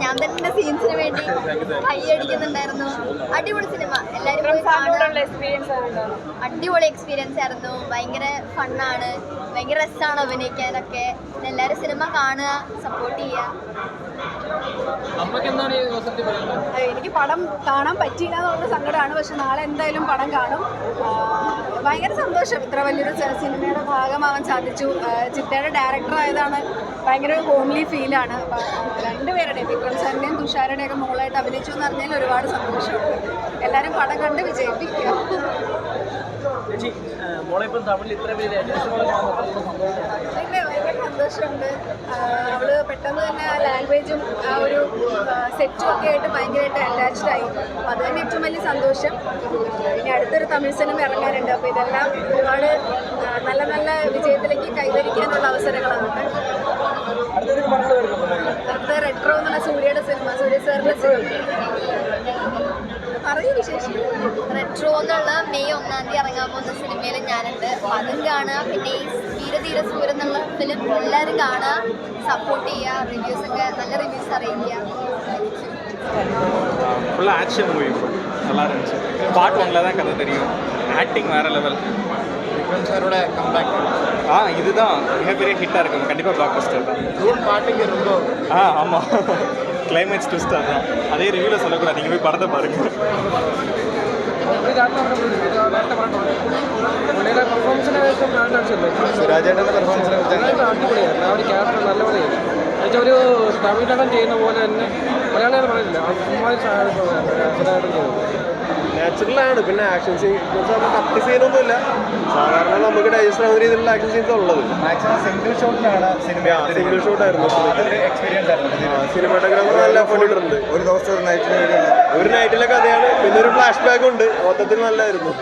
ഞാൻ തന്നെ സീൻസിന് വേണ്ടി കൈയടിക്കുന്നുണ്ടായിരുന്നു. അടിപൊളി സിനിമ, എല്ലാവരും പോയി അടിപൊളി എക്സ്പീരിയൻസ് ആയിരുന്നു. ഭയങ്കര ഫണ്ണാണ്, ഭയങ്കര രസമാണ് അഭിനയിക്കാനൊക്കെ. എല്ലാവരും സിനിമ കാണുക, സപ്പോർട്ട് ചെയ്യുക. എനിക്ക് പടം കാണാൻ പറ്റിയില്ല എന്നുള്ള സങ്കടമാണ്. പക്ഷെ നാളെ എന്തായാലും പടം കാണും. ഭയങ്കര സന്തോഷം ഇത്ര വലിയൊരു സിനിമയുടെ ഭാഗമാവാൻ സാധിച്ചു. ചിത്രയുടെ ഡയറക്ടർ ആയതാണ് ഭയങ്കര ഹോംലി ഫീലാണ്. രണ്ടുപേരുടെ വിക്രം സാറിൻ്റെയും തുഷാരുടെയൊക്കെ മോളായിട്ട് അഭിനയിച്ചു എന്ന് പറഞ്ഞാൽ ഒരുപാട് സന്തോഷമുണ്ട്. എല്ലാവരും പടം കണ്ട് വിജയിപ്പിക്കുക. ഭയങ്കര സന്തോഷമുണ്ട്. അവള് പെട്ടെന്ന് തന്നെ ആ ലാംഗ്വേജും ആ ഒരു സെറ്റും ഒക്കെ ആയിട്ട് ഭയങ്കരമായിട്ട് അറ്റാച്ച്ഡ് ആയി. അപ്പം അത് തന്നെ ഏറ്റവും വലിയ സന്തോഷം. ഇനി അടുത്തൊരു തമിഴ് സിനിമ ഇറങ്ങാനുണ്ട്. അപ്പോൾ ഇതെല്ലാം ഒരുപാട് നല്ല നല്ല വിജയത്തിലേക്ക് കൈവരിക്കാനുള്ള അവസരങ്ങളാണ്. അടുത്ത റെട്രോ എന്നുള്ള സൂര്യയുടെ സിനിമ, സൂര്യ സാറിൻ്റെ സിനിമ പറയൂ വിശേഷം. റെട്രോ എന്നുള്ള മെയ് 1-ാം തീയതി ഇറങ്ങാൻ പോകുന്ന സിനിമയിൽ ഞാനുണ്ട്. അപ്പം അതും കാണുക. പിന്നെ ഈ വീരധീര സൂര്യൻ എന്നുള്ള ഫിലിം എല്ലാവരും കാണുക, സപ്പോർട്ട് ചെയ്യുക. റിവ്യൂസൊക്കെ നല്ല റിവ്യൂസ് അറിയിക്കുക. ஃபுல்லாக ஆக்ஷன் மூவி நல்லா இருந்துச்சு. பார்ட் 1ல் தான் கதை தெரியும். ஆக்டிங் வேறு லெவல். விக்ரம் சாரோட கம்பேக் இதுதான் மிகப்பெரிய ஹிட்டாக இருக்கும். கண்டிப்பாக பிளாக் பஸ்டர் தான். ரூல் பாட்டுங்க ரொம்ப ஆமாம், கிளைமேக்ஸ் ட்விஸ்டாக தான். அதே ரிவ்யூவில் சொல்லக்கூடாது, நீங்கள் போய் படத்தை பாருங்கள். സുരാജേട്ടൻ്റെ പെർഫോമൻസിനെ കുറിച്ച് അടിപൊളിയാണ്. എല്ലാവരും ക്യാരക്ടർ നല്ലപോലെ എന്നുവെച്ചാൽ ഒരു തമിഴ്നാടൻ ചെയ്യുന്ന പോലെ തന്നെ മലയാളികൾ പറയുന്നില്ല, നാച്ചുറലാണ്. പിന്നെ ആക്ഷൻ സീൻസ് കത്തി സീനൊന്നുമില്ല. സാധാരണ നമുക്ക് ഡൈജസ്റ്റ് ആവുന്ന രീതിയിലുള്ള ആക്ഷൻ സീൻസ് ഉള്ളത്. മാക്സിമം സിംഗിൾ ഷോട്ടിലാണ് സിനിമ. സിംഗിൾ ഷോട്ടായിരുന്നു. എക്സ്പീരിയൻസ് ആയിരുന്നു. സിനിമാറ്റോഗ്രാഫർ നല്ല എഫേർട്ട് ഇട്ടിട്ടുണ്ട്. ഒരു ദിവസം ഒരു നൈറ്റിലെ കഥയാണ്. പിന്നെ ഒരു ഫ്ലാഷ് ബാക്ക് ഉണ്ട്. മൊത്തത്തിൽ നല്ലതായിരുന്നു.